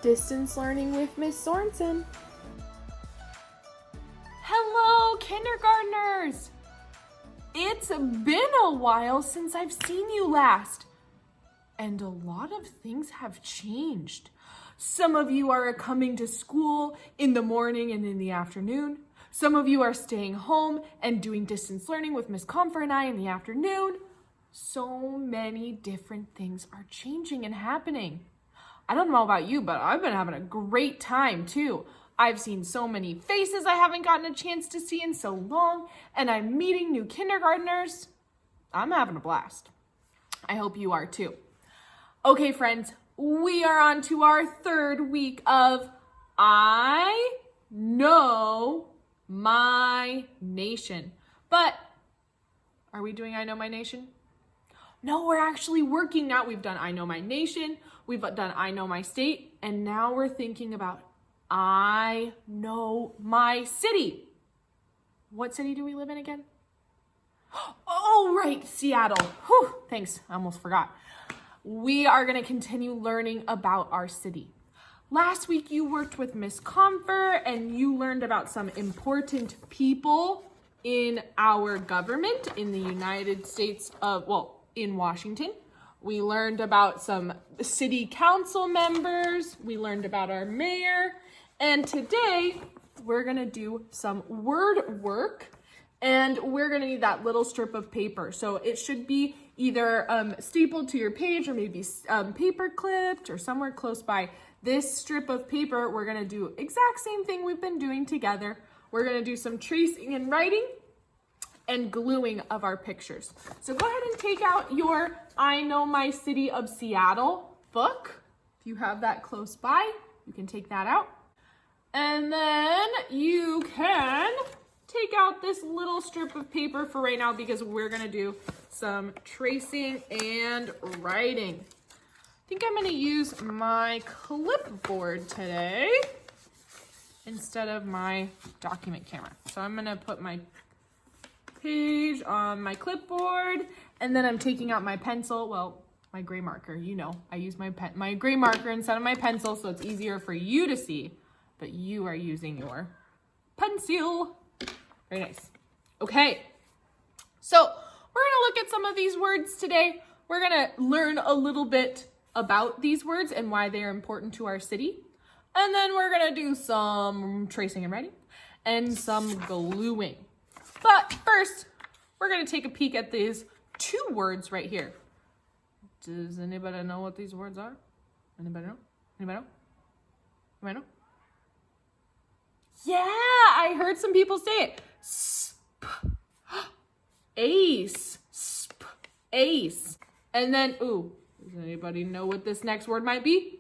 Distance Learning with Miss Sorensen. Hello, kindergartners! It's been a while since I've seen you last, and a lot of things have changed. Some of you are coming to school in the morning and in the afternoon. Some of you are staying home and doing distance learning with Miss Comfort and I in the afternoon. So many different things are changing and happening. I don't know about you, but I've been having a great time too. I've seen so many faces I haven't gotten a chance to see in so long, and I'm meeting new kindergartners. I'm having a blast. I hope you are too. Okay, friends, we are on to our third week of I Know My Nation. But are we doing I Know My Nation? No, we're actually working now. We've done I Know My Nation, we've done I Know My State, and now we're thinking about I Know My City. What city do we live in again? Oh, right, Seattle. Whew, thanks, I almost forgot. We are gonna continue learning about our city. Last week you worked with Miss Comfort and you learned about some important people in our government in the United States in Washington. We learned about some city council members. We learned about our mayor. And today we're gonna do some word work, and we're gonna need that little strip of paper. So it should be either stapled to your page or maybe paper clipped or somewhere close by. This strip of paper, we're gonna do exact same thing we've been doing together. We're gonna do some tracing and writing and gluing of our pictures. So go ahead and take out your I Know My City of Seattle book. If you have that close by, you can take that out. And then you can take out this little strip of paper for right now because we're gonna do some tracing and writing. I think I'm gonna use my clipboard today instead of my document camera. So I'm gonna put my page on my clipboard, and then I'm taking out my pencil, my gray marker. You know, I use my gray marker instead of my pencil, so it's easier for you to see, but you are using your pencil. Very nice. Okay, so we're gonna look at some of these words today. We're gonna learn a little bit about these words and why they're important to our city. And then we're gonna do some tracing and writing and some gluing. But first, we're gonna take a peek at these two words right here. Does anybody know what these words are? Anybody know? Anybody know? Anybody know? Yeah, I heard some people say it. Sp, ace, sp, ace. And then, does anybody know what this next word might be?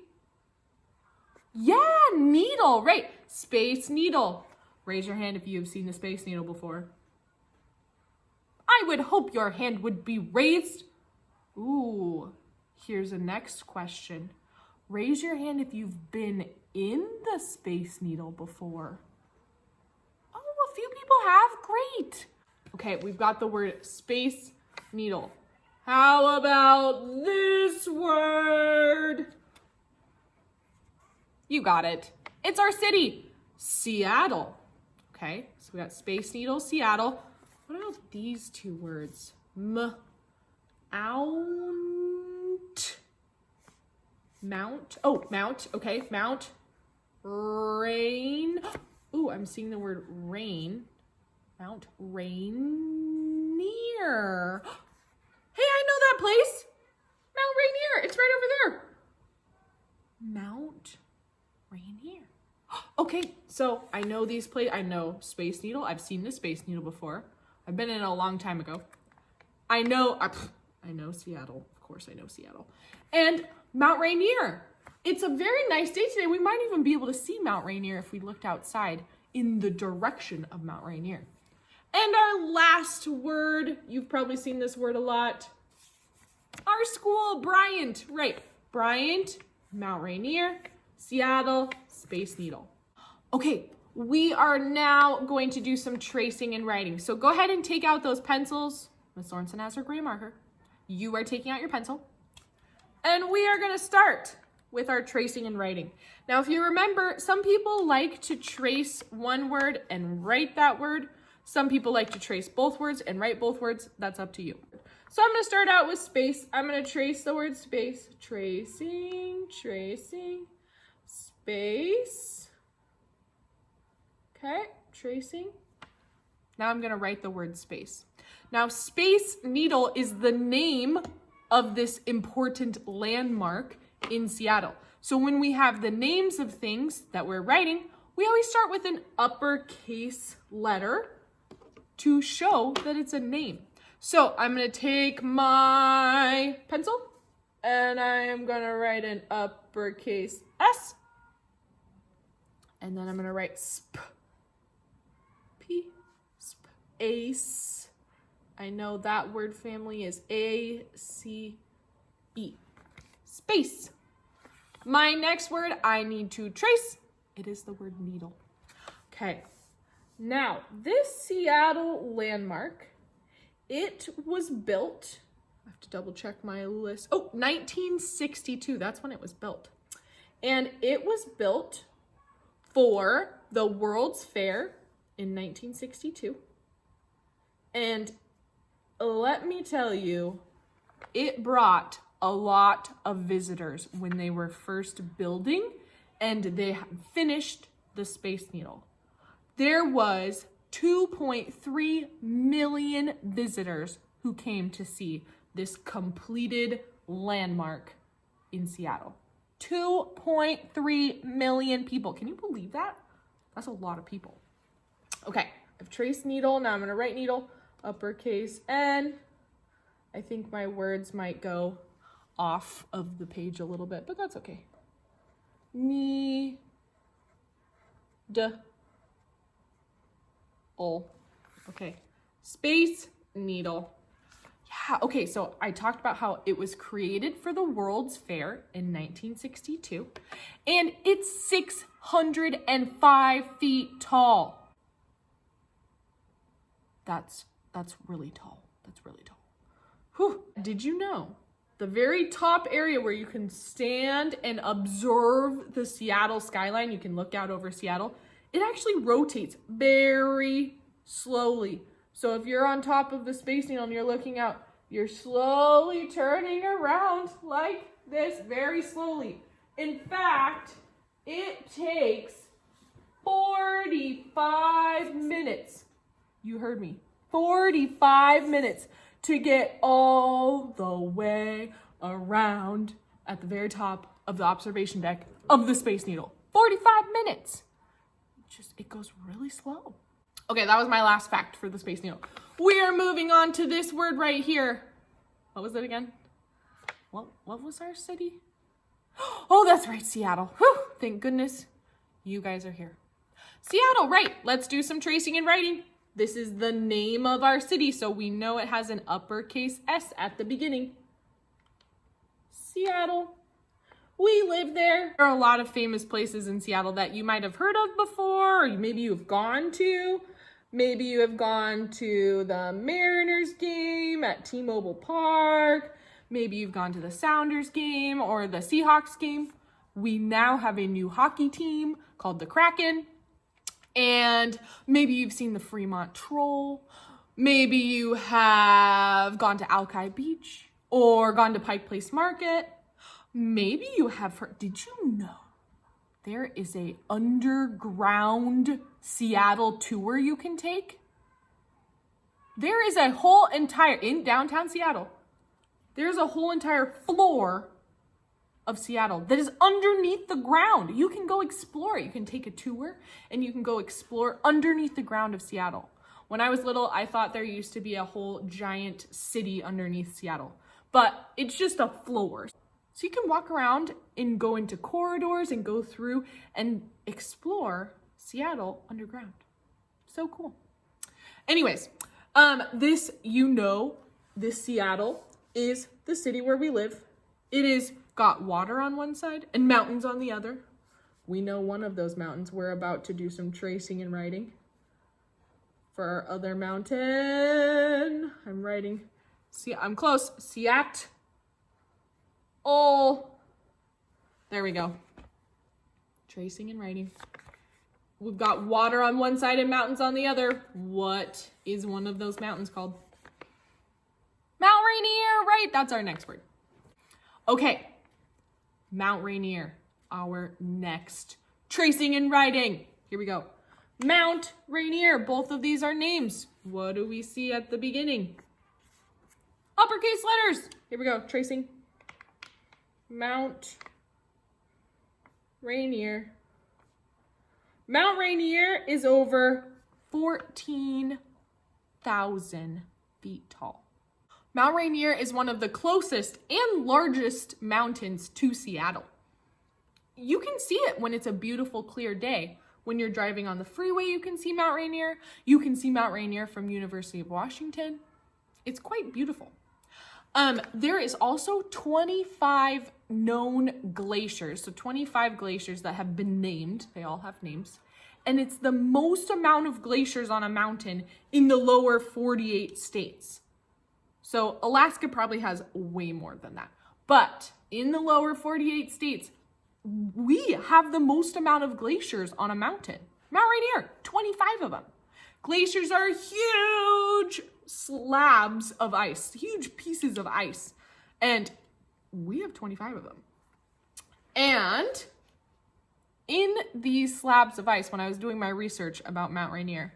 Yeah, needle, right. Space Needle. Raise your hand if you have seen the Space Needle before. I would hope your hand would be raised. Here's a next question. Raise your hand if you've been in the Space Needle before. Oh, a few people have. Great. Okay, we've got the word Space Needle. How about this word? You got it. It's our city, Seattle. Okay, so we got Space Needle, Seattle. What about these two words? Mount. Oh, Mount. Okay, Mount. Rain. I'm seeing the word rain. Mount Rainier. Hey, I know that place. Mount Rainier. It's right over there. Mount Rainier. Okay, so I know these places. I know Space Needle. I've seen the Space Needle before. I've been in it a long time ago. I know Seattle. Of course I know Seattle. And Mount Rainier. It's a very nice day today. We might even be able to see Mount Rainier if we looked outside in the direction of Mount Rainier. And our last word, you've probably seen this word a lot. Our school, Bryant. Right, Bryant, Mount Rainier, Seattle, Space Needle. Okay, we are now going to do some tracing and writing. So go ahead and take out those pencils. Miss Sorensen has her gray marker. You are taking out your pencil. And we are gonna start with our tracing and writing. Now, if you remember, some people like to trace one word and write that word. Some people like to trace both words and write both words. That's up to you. So I'm going to start out with space. I'm going to trace the word space. Tracing, tracing, space. Okay, tracing. Now I'm going to write the word space. Now, Space Needle is the name of this important landmark in Seattle. So when we have the names of things that we're writing, we always start with an uppercase letter to show that it's a name. So I'm going to take my pencil and I am going to write an uppercase S. And then I'm going to write space. I know that word family is A-C-E. Space. My next word I need to trace. It is the word needle. Okay. Now, this Seattle landmark, it was built, I have to double check my list. 1962. That's when it was built. And it was built for the World's Fair in 1962. And let me tell you, it brought a lot of visitors when they were first building and they finished the Space Needle. There was 2.3 million visitors who came to see this completed landmark in Seattle. 2.3 million people. Can you believe that? That's a lot of people. Okay, I've traced needle. Now I'm going to write needle, uppercase N. I think my words might go off of the page a little bit, but that's okay. Needle. Okay, Space Needle. Yeah, okay, so I talked about how it was created for the World's Fair in 1962, and it's 605 feet tall. That's really tall. That's really tall. Whew. Did you know the very top area where you can stand and observe the Seattle skyline, you can look out over Seattle, it actually rotates very slowly. So if you're on top of the Space Needle and you're looking out, you're slowly turning around like this, very slowly. In fact, it takes 45 minutes. You heard me. 45 minutes to get all the way around at the very top of the observation deck of the Space Needle. 45 minutes. It goes really slow. Okay, that was my last fact for the Space Needle. We are moving on to this word right here. What was it again? What was our city? Oh, that's right, Seattle. Whew, thank goodness you guys are here. Seattle, right. Let's do some tracing and writing. This is the name of our city, so we know it has an uppercase S at the beginning. Seattle. We live there. There are a lot of famous places in Seattle that you might have heard of before, or maybe you've gone to. Maybe you have gone to the Mariners game at T-Mobile Park. Maybe you've gone to the Sounders game or the Seahawks game. We now have a new hockey team called the Kraken. And maybe you've seen the Fremont Troll. Maybe you have gone to Alki Beach or gone to Pike Place Market. Maybe you have heard, did you know there is a underground Seattle tour you can take? There is a whole entire, in downtown Seattle, there's a whole entire floor of Seattle that is underneath the ground. You can go explore it. You can take a tour and you can go explore underneath the ground of Seattle. When I was little, I thought there used to be a whole giant city underneath Seattle, but it's just a floor. So you can walk around and go into corridors and go through and explore Seattle underground. So cool. Anyways, this Seattle is the city where we live. It is got water on one side and mountains on the other. We know one of those mountains. We're about to do some tracing and writing for our other mountain. I'm writing, see, I'm close. Seattle. There we go. Tracing and writing. We've got water on one side and mountains on the other. What is one of those mountains called? Mount Rainier, right? That's our next word. Okay, Mount Rainier, our next tracing and writing. Here we go. Mount Rainier, both of these are names. What do we see at the beginning? Uppercase letters. Here we go, tracing. Mount Rainier. Mount Rainier is over 14,000 feet tall. Mount Rainier is one of the closest and largest mountains to Seattle. You can see it when it's a beautiful, clear day. When you're driving on the freeway, you can see Mount Rainier. You can see Mount Rainier from University of Washington. It's quite beautiful. There is also 25 known glaciers. So 25 glaciers that have been named. They all have names. And it's the most amount of glaciers on a mountain in the lower 48 states. So Alaska probably has way more than that. But in the lower 48 states, we have the most amount of glaciers on a mountain. Mount Rainier, 25 of them. Glaciers are huge slabs of ice, huge pieces of ice. And we have 25 of them. And in these slabs of ice, when I was doing my research about Mount Rainier,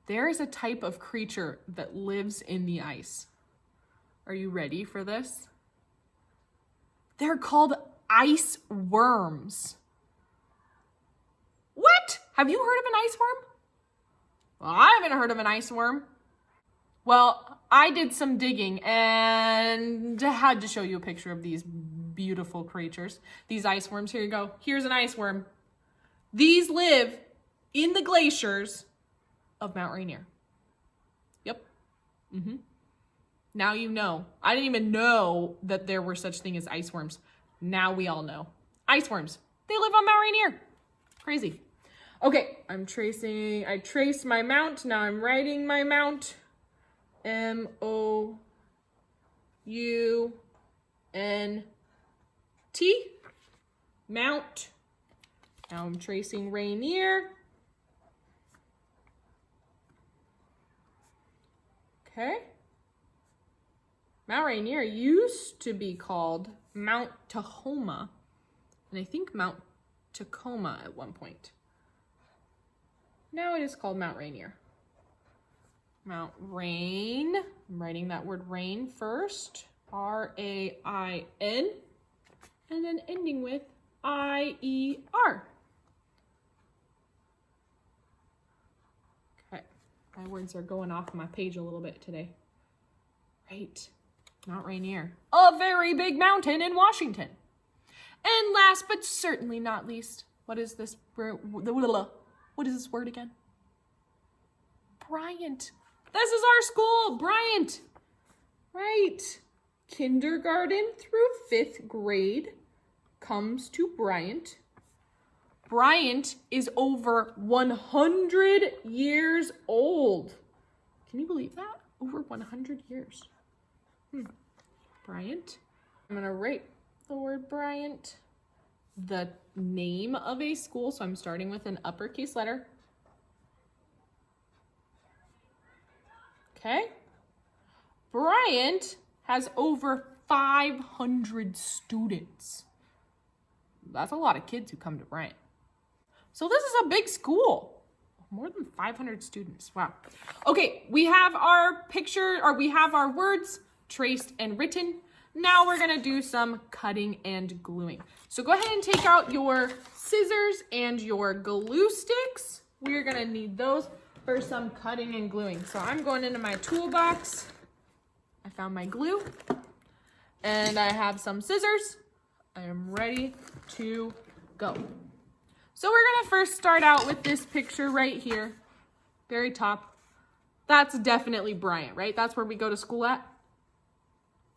there is a type of creature that lives in the ice. Are you ready for this? They're called ice worms. What? Have you heard of an ice worm? Well, I haven't heard of an ice worm. Well, I did some digging and had to show you a picture of these beautiful creatures. These ice worms, here you go. Here's an ice worm. These live in the glaciers of Mount Rainier. Yep. Now you know. I didn't even know that there were such thing as ice worms. Now we all know. Ice worms. They live on Mount Rainier. Crazy. Okay, I traced my mount. Now I'm writing my mount. M-O-U-N-T. Mount. Now I'm tracing Rainier. Okay. Mount Rainier used to be called Mount Tahoma, and I think Mount Tacoma at one point. Now it is called Mount Rainier. Mount Rain. I'm writing that word rain first. R-A-I-N. And then ending with I-E-R. Okay. My words are going off my page a little bit today. Right. Mount Rainier. A very big mountain in Washington. And last but certainly not least, what is this word again? Bryant. This is our school, Bryant. Right. Kindergarten through 5th grade comes to Bryant. Bryant is over 100 years old. Can you believe that? Over 100 years. Bryant. I'm gonna write the word Bryant. The name of a school, so I'm starting with an uppercase letter. Okay. Bryant has over 500 students. That's a lot of kids who come to Bryant. So this is a big school. More than 500 students. Wow. Okay, we have our picture, or we have our words traced and written. Now we're gonna do some cutting and gluing. So go ahead and take out your scissors and your glue sticks. We're gonna need those for some cutting and gluing. So I'm going into my toolbox. I found my glue and I have some scissors. I am ready to go. So we're gonna first start out with this picture right here, very top. That's definitely Bryant, right? That's where we go to school at.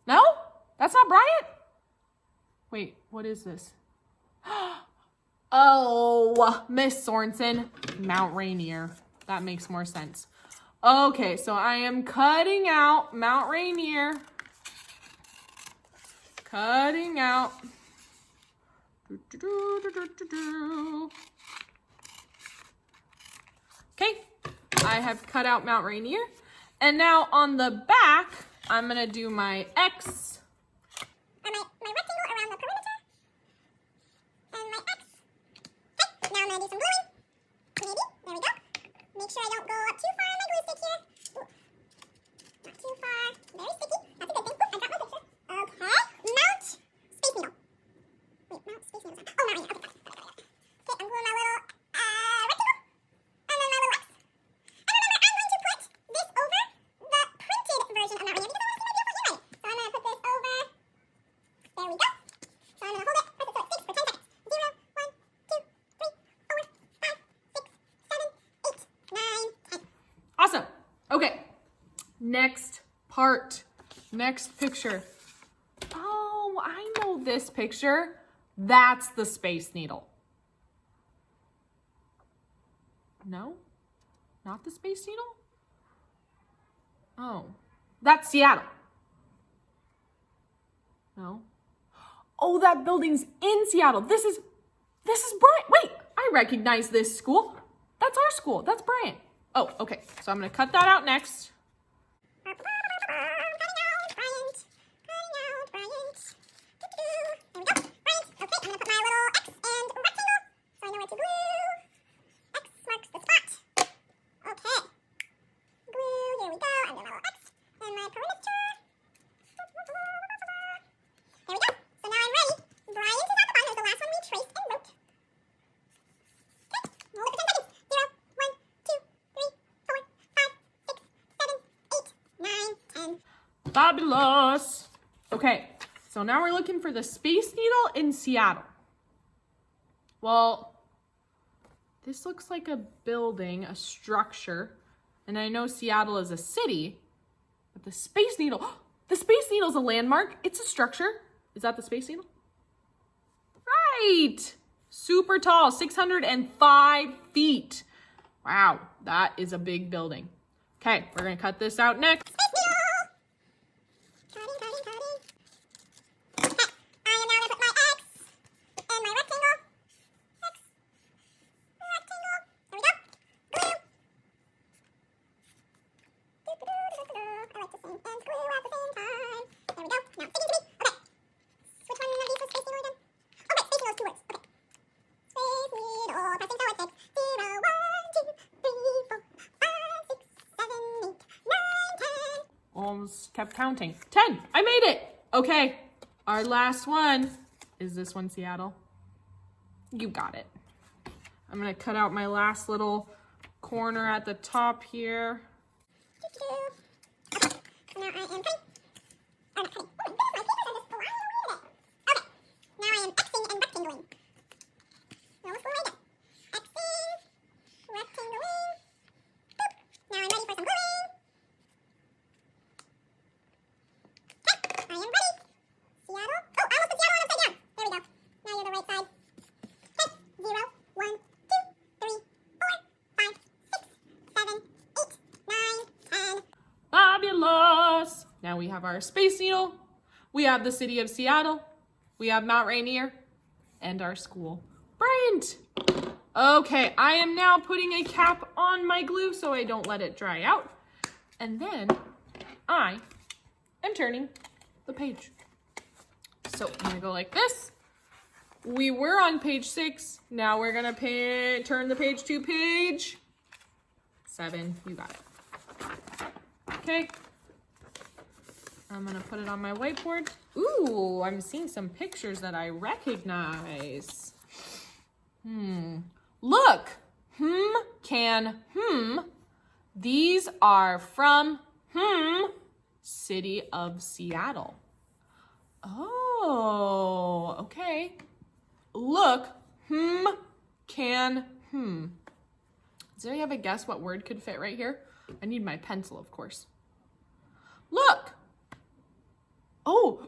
No? That's not Bryant? Wait, what is this? Oh, Miss Sorensen, Mount Rainier. That makes more sense. Okay, so I am cutting out Mount Rainier. Cutting out Okay, I have cut out Mount Rainier. And now on the back, I'm gonna do my X. Or my rectangle around the perimeter. And my X. Okay, now I'm gonna do some gluing. Maybe, there we go. Make sure I don't go up too far on my glue stick here. Ooh. Not too far, very sticky. That's a good thing. Ooh, I got my picture. Okay, Mount Space Needle. Wait, Mount Space Needle. Oh, Mount Rainier, okay, got it. Okay, I'm gluing my little rectangle. And then my little X. And remember, I'm going to put this over the printed version of Mount Rainier because I want to see my beautiful handwriting. So I'm going to put this over. There we go. So I'm going to hold it, press it so it sticks for 10 seconds. 0, 1, 2, 3, 4, 5, 6, 7, 8, 9, 10. Awesome. Okay. Next part. Next picture. Oh, I know this picture. That's the Space Needle. No? Not the Space Needle? Oh, that's Seattle. No. Oh, that building's in Seattle. This is Bryant. Wait, I recognize this school. That's our school. That's Bryant. Oh, okay. So I'm going to cut that out next. Cutting out Bryant. Cutting out Bryant. There we go. Bryant. Okay, I'm going to put my little X and rectangle so I know where to glue. X marks the spot. Okay. Glue, here we go. I'm doing my little X and my perimeter. There we go. So now I'm ready. Bryant is at the bottom. It was the last one we traced and wrote. Okay. Hold it for 10 seconds. 0, 1, 2, 3, 4, 5, 6, 7, 8, 9, 10. Fabulous. Okay, so now we're looking for the Space Needle in Seattle. Well, this looks like a building, a structure, and I know Seattle is a city, but the Space Needle is a landmark. It's a structure. Is that the Space Needle? Right. Super tall, 605 feet. Wow, that is a big building. Okay, we're gonna cut this out next. Space Needle! Cutting. Okay, I am now going to put my X and my rectangle. X, rectangle. There we go. Glue. I like to sing and glue at the same time. There we go. Now it's sticking to me. Okay. Which one of these was Space Needle again? Oh, right. Space Needle is 2 words. Okay. Space Needle. Pressing so it sticks. 0, 1, 2, 3, 4, 5, 6, 7, 8, 9, 10. Almost kept counting. 10. I made it. Okay. Our last one. Is this one Seattle? You got it. I'm going to cut out my last little corner at the top here. Okay, so now I am cutting. Oh, not cutting. Oh my goodness, my papers are just flying away today. Okay, now I am Xing and rectangling. No, what's going right there? Xing, rectangling. Boop. Now I'm ready for some gluing. Okay, I am ready. Seattle. Oh, I almost put Seattle on upside down. There we go. Now you're the right side. Okay, 0, 1, 2, 3, 4, 5, 6, 7, 8, 9, 10. Fabulous. Now we have our Space Needle. We have the city of Seattle. We have Mount Rainier and our school. Bryant. Okay, I am now putting a cap on my glue so I don't let it dry out. And then I am turning the page. So I'm gonna go like this. We were on page 6. Now we're gonna turn the page to page 7. You got it. Okay. I'm gonna put it on my whiteboard. Ooh, I'm seeing some pictures that I recognize. Look. These are from city of Seattle. Oh, okay. Look. Does anybody have a guess what word could fit right here? I need my pencil, of course. Look. Oh,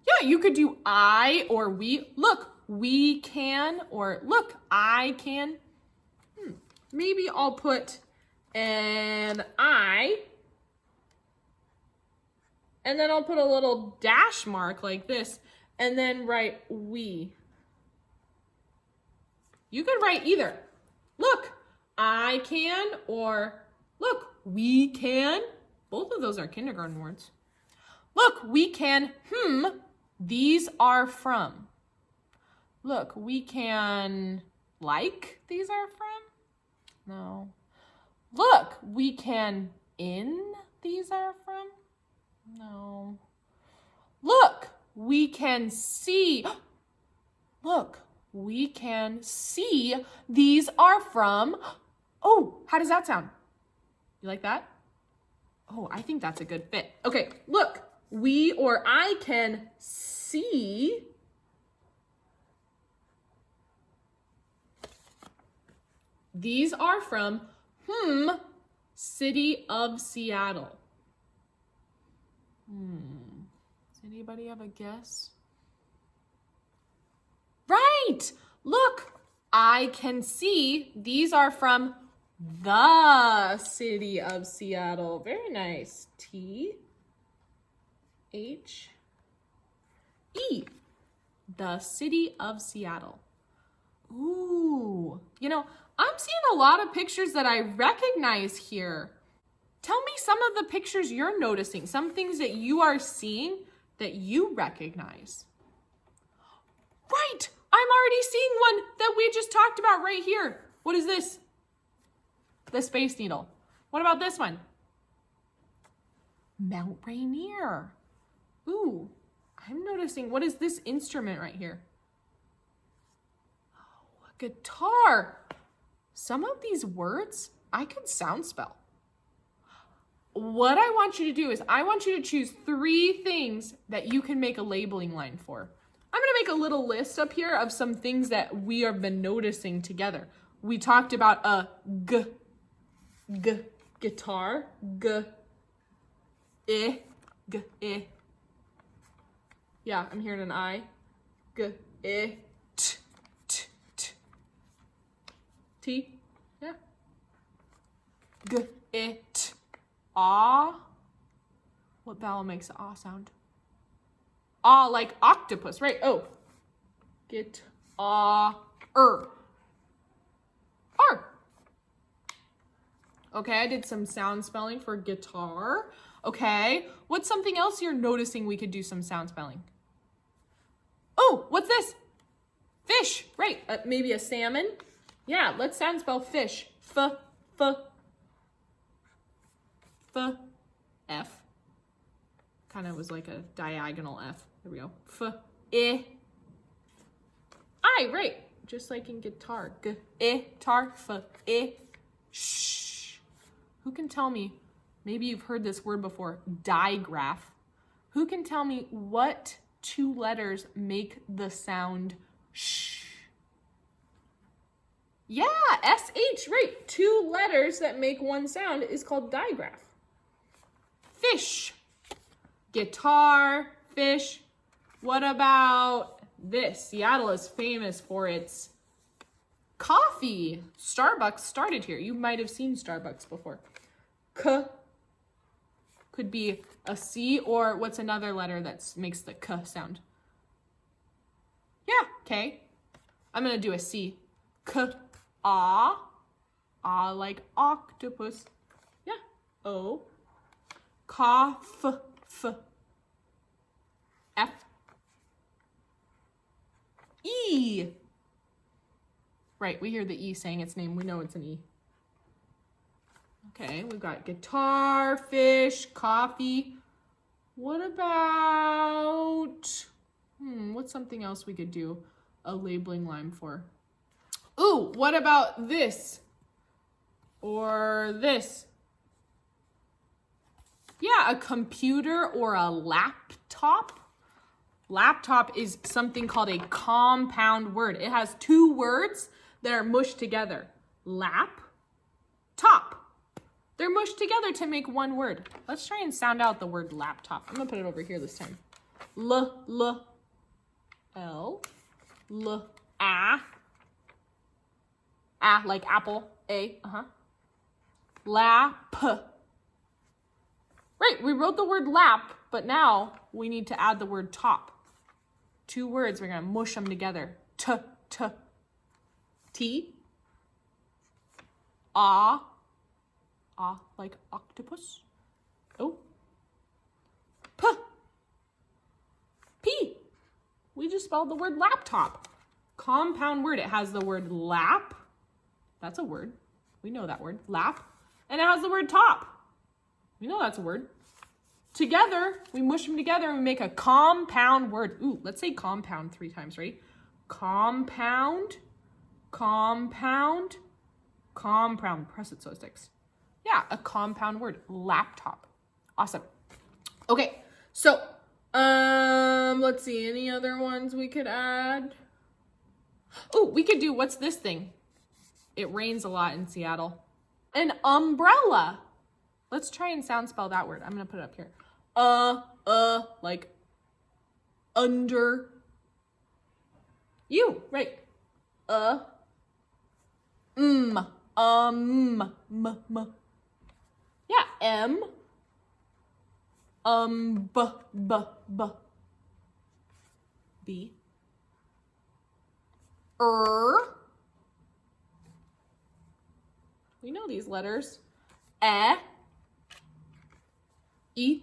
yeah, you could do I or we. Look, we can, or look, I can. Maybe I'll put an I, and then I'll put a little dash mark like this, and then write we. You could write either. Look, I can, or look, we can. Both of those are kindergarten words. Look, we can, these are from. Look, we can, like, these are from. No. Look, we can, in, these are from. No. Look, we can see. Look, we can see these are from. Oh, how does that sound? You like that? Oh, I think that's a good fit. Okay, look, we or I can see. These are from, city of Seattle. Does anybody have a guess? Right! Look, I can see these are from the city of Seattle. Very nice. T-H-E. The city of Seattle. Ooh. You know, I'm seeing a lot of pictures that I recognize here. Tell me some of the pictures you're noticing, some things that you are seeing that you recognize. Right! I'm already seeing one that we just talked about right here. What is this? The Space Needle. What about this one? Mount Rainier. Ooh, I'm noticing, what is this instrument right here? Oh, a guitar. Some of these words I could sound spell. What I want you to do is I want you to choose 3 things that you can make a labeling line for. I'm gonna make a little list up here of some things that we have been noticing together. We talked about a guitar, I. Yeah, I'm hearing an I. T. T. Yeah. T. Ah. What vowel makes the ah sound? Ah, like octopus, right? Oh. R. Okay, I did some sound spelling for guitar. Okay, what's something else you're noticing we could do some sound spelling? Oh, what's this? Fish, right? Maybe a salmon? Yeah, let's sound spell fish. F. Kind of was like a diagonal F. There we go. I, right? Just like in guitar. Tar. Shh. Who can tell me? Maybe you've heard this word before. Digraph. Who can tell me what 2 letters make the sound sh? Yeah, S-H, right. 2 letters that make one sound is called digraph. Fish. Guitar, fish. What about this? Seattle is famous for its coffee. Starbucks started here. You might have seen Starbucks before. Could be a C, or what's another letter that makes the K sound? Yeah, K. I'm going to do a C. Ah like octopus. Yeah. O. F. E. Right, we hear the E saying its name. We know it's an E. Okay, we've got guitar, fish, coffee. What about, what's something else we could do a labeling line for? Ooh, what about this? Or this? Yeah, a computer or a laptop. Laptop is something called a compound word. It has 2 words that are mushed together. Lap, top. They're mushed together to make one word. Let's try and sound out the word laptop. I'm gonna put it over here this time. L, A. A like apple, A, Lap. Right, we wrote the word lap, but now we need to add the word top. 2 words, we're gonna mush them together. T. Ah. Ah, like octopus. Oh. P. P. We just spelled the word laptop. Compound word. It has the word lap. That's a word. We know that word. Lap. And it has the word top. We know that's a word. Together, we mush them together and we make a compound word. Ooh, let's say compound 3 times, right? Compound, compound, compound. Press it so it sticks. Yeah, a compound word. Laptop. Awesome. Okay, so, let's see. Any other ones we could add? Oh, we could do, what's this thing? It rains a lot in Seattle. An umbrella. Let's try and sound spell that word. I'm going to put it up here. Like under. You, right. M. Yeah, M. B. We know these letters. E.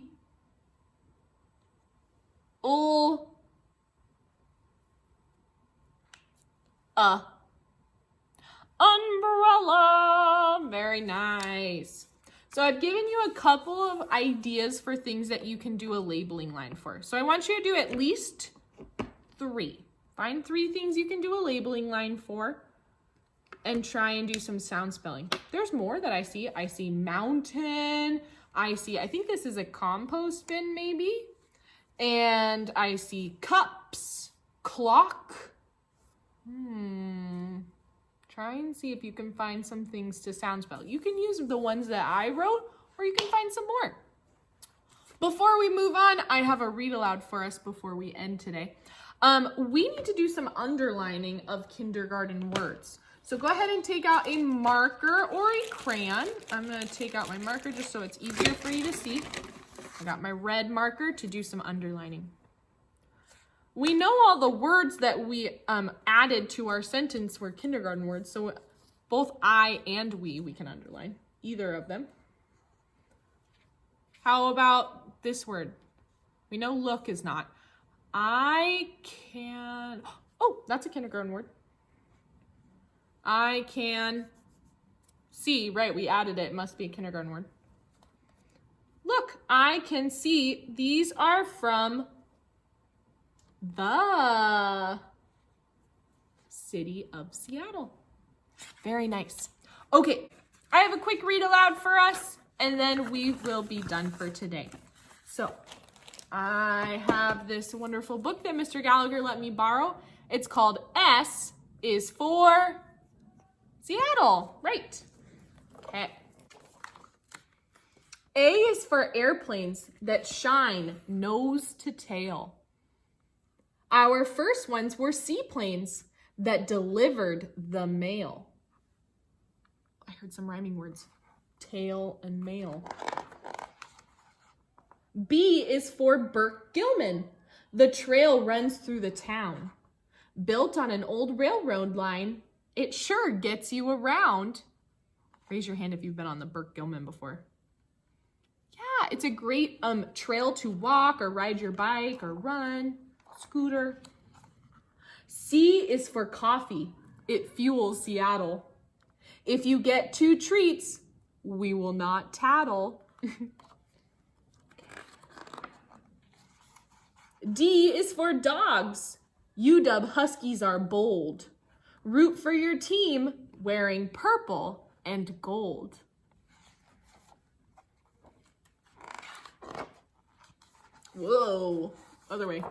Umbrella. Very nice. So I've given you a couple of ideas for things that you can do a labeling line for. So I want you to do at least 3. Find 3 things you can do a labeling line for and try and do some sound spelling. There's more that I see. I see mountain. I think this is a compost bin maybe. And I see cups, clock. Try and see if you can find some things to sound spell. You can use the ones that I wrote, or you can find some more. Before we move on, I have a read aloud for us before we end today. We need to do some underlining of kindergarten words. So go ahead and take out a marker or a crayon. I'm going to take out my marker just so it's easier for you to see. I got my red marker to do some underlining. We know all the words that we added to our sentence were kindergarten words, so both I and we can underline, either of them. How about this word? We know look is not. I can, oh, that's a kindergarten word. I can see, right, we added it, it must be a kindergarten word. Look, I can see, these are from the city of Seattle. Very nice. Okay, I have a quick read aloud for us, and then we will be done for today. So, I have this wonderful book that Mr. Gallagher let me borrow. It's called S is for Seattle, right? Okay. A is for airplanes that shine nose to tail. Our first ones were seaplanes that delivered the mail. I heard some rhyming words. Tail and mail. B is for Burke Gilman. The trail runs through the town. Built on an old railroad line, it sure gets you around. Raise your hand if you've been on the Burke Gilman before. Yeah, it's a great trail to walk or ride your bike or run, scooter. C is for coffee. It fuels Seattle. If you get 2 treats, we will not tattle. D is for dogs. UW Huskies are bold. Root for your team wearing purple and gold. Whoa, other way.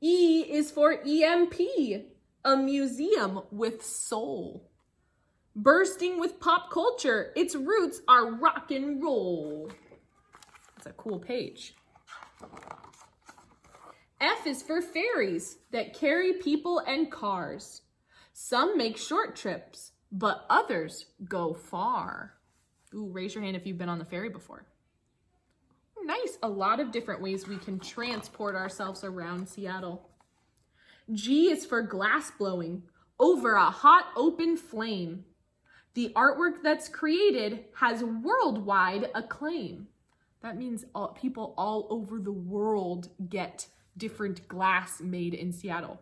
E is for EMP, a museum with soul. Bursting with pop culture, its roots are rock and roll. That's a cool page. F is for ferries that carry people and cars. Some make short trips, but others go far. Ooh, raise your hand if you've been on the ferry before. Nice, a lot of different ways we can transport ourselves around Seattle. G is for glass blowing over a hot open flame. The artwork that's created has worldwide acclaim. That means people all over the world get different glass made in Seattle.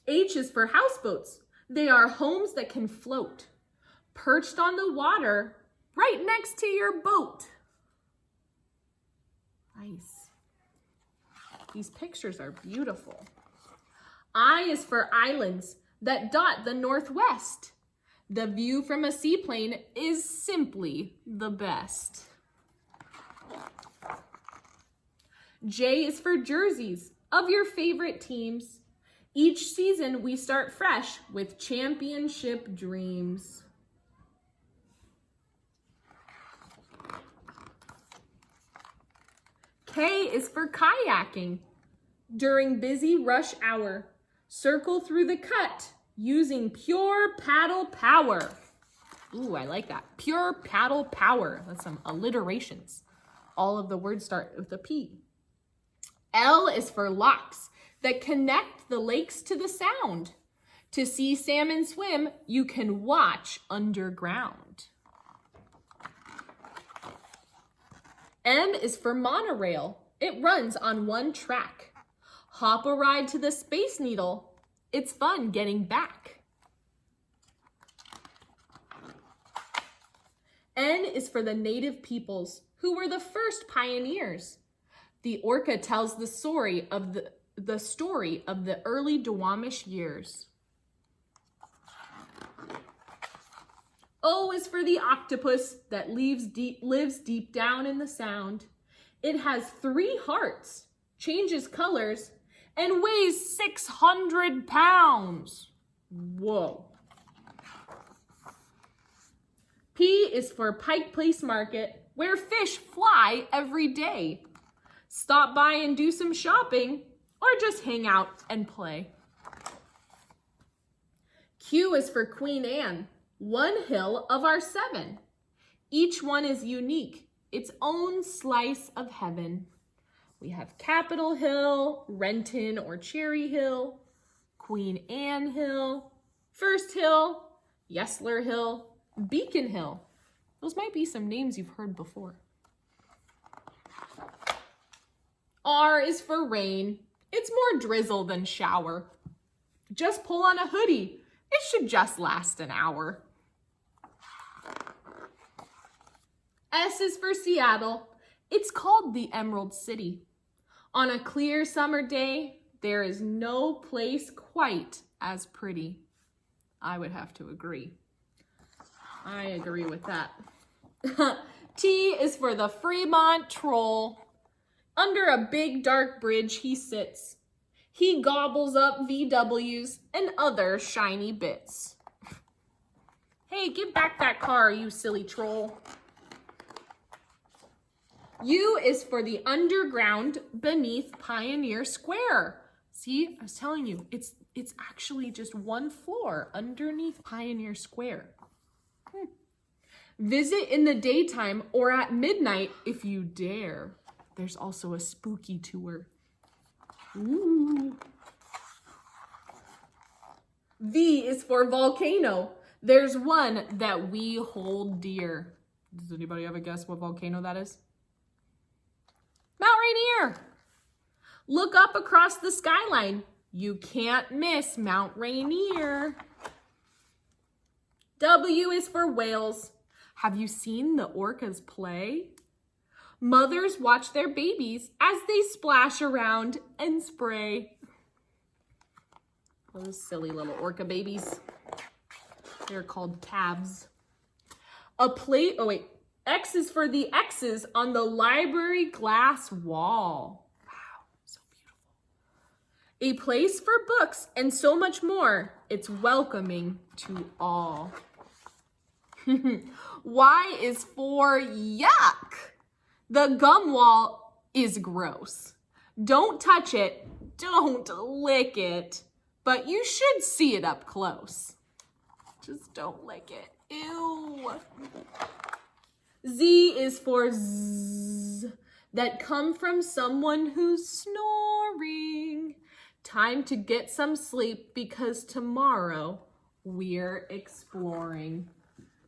H is for houseboats. They are homes that can float, perched on the water, right next to your boat. Nice. These pictures are beautiful. I is for islands that dot the Northwest. The view from a seaplane is simply the best. J is for jerseys of your favorite teams. Each season we start fresh with championship dreams. K is for kayaking. During busy rush hour, circle through the cut using pure paddle power. Ooh, I like that. Pure paddle power. That's some alliterations. All of the words start with a P. L is for locks that connect the lakes to the sound. To see salmon swim, you can watch underground. M is for monorail. It runs on one track. Hop a ride to the Space Needle. It's fun getting back. N is for the native peoples who were the first pioneers. The orca tells the story of the early Duwamish years. O is for the octopus that lives deep down in the sound. It has 3 hearts, changes colors, and weighs 600 pounds. Whoa. P is for Pike Place Market, where fish fly every day. Stop by and do some shopping, or just hang out and play. Q is for Queen Anne, one hill of our 7. Each one is unique, its own slice of heaven. We have Capitol Hill, Renton or Cherry Hill, Queen Anne Hill, First Hill, Yesler Hill, Beacon Hill. Those might be some names you've heard before. R is for rain. It's more drizzle than shower. Just pull on a hoodie. It should just last an hour. S is for Seattle. It's called the Emerald City. On a clear summer day, there is no place quite as pretty. I would have to agree. I agree with that. T is for the Fremont Troll. Under a big dark bridge he sits. He gobbles up VWs and other shiny bits. Hey, give back that car, you silly troll. U is for the underground beneath Pioneer Square. See, I was telling you, it's actually just one floor underneath Pioneer Square. Visit in the daytime or at midnight if you dare. There's also a spooky tour. Ooh. V is for Volcano. There's one that we hold dear. Does anybody have a guess what volcano that is? Mount Rainier. Look up across the skyline. You can't miss Mount Rainier. W is for whales. Have you seen the orcas play? Mothers watch their babies as they splash around and spray. Those silly little orca babies. They're called calves. X is for the X's on the library glass wall. Wow, so beautiful. A place for books and so much more. It's welcoming to all. Y is for yuck. The gum wall is gross. Don't touch it, don't lick it, but you should see it up close. Just don't lick it. Ew. Z is for zzz, that come from someone who's snoring. Time to get some sleep because tomorrow we're exploring.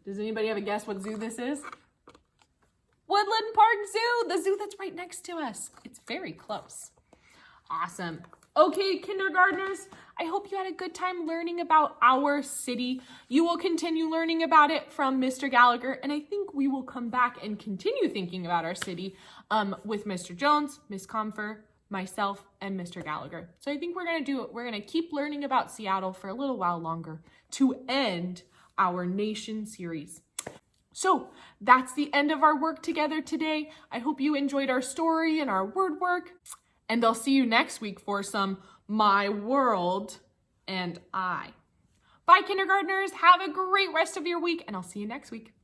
Does anybody have a guess what zoo this is? Woodland Park Zoo, the zoo that's right next to us. It's very close. Awesome. Okay, kindergartners, I hope you had a good time learning about our city. You will continue learning about it from Mr. Gallagher, and I think we will come back and continue thinking about our city with Mr. Jones, Miss Comfer, myself, and Mr. Gallagher. So I think we're gonna keep learning about Seattle for a little while longer to end our nation series. So that's the end of our work together today. I hope you enjoyed our story and our word work. And I'll see you next week for some My World and I. Bye, kindergartners. Have a great rest of your week, and I'll see you next week.